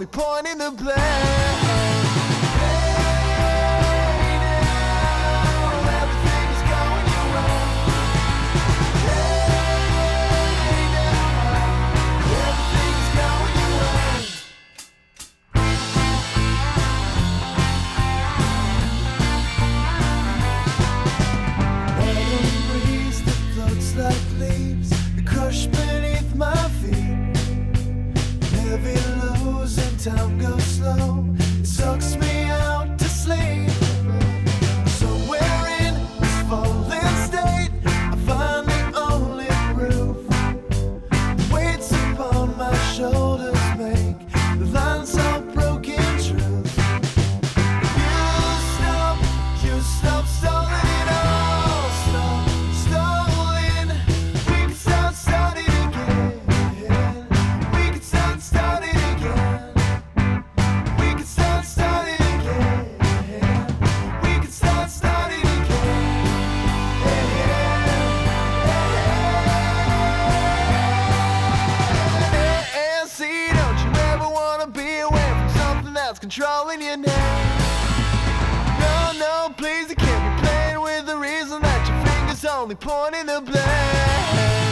only point in the blame. Like leaves that crush beneath my feet. Heavy lows and time goes slow. It sucks me out to sleep. Somewhere in this fallen state, I find the only proof. The weights upon my shoulders make the lines of broken truth. You stop stalling it all. Stop stalling. We can start starting again. We can start starting again. We can start starting again. We can start starting again. And see, don't you ever wanna be away from something that's controlling you now? No, please, you can't be playing with the reason that your fingers only point in the blame.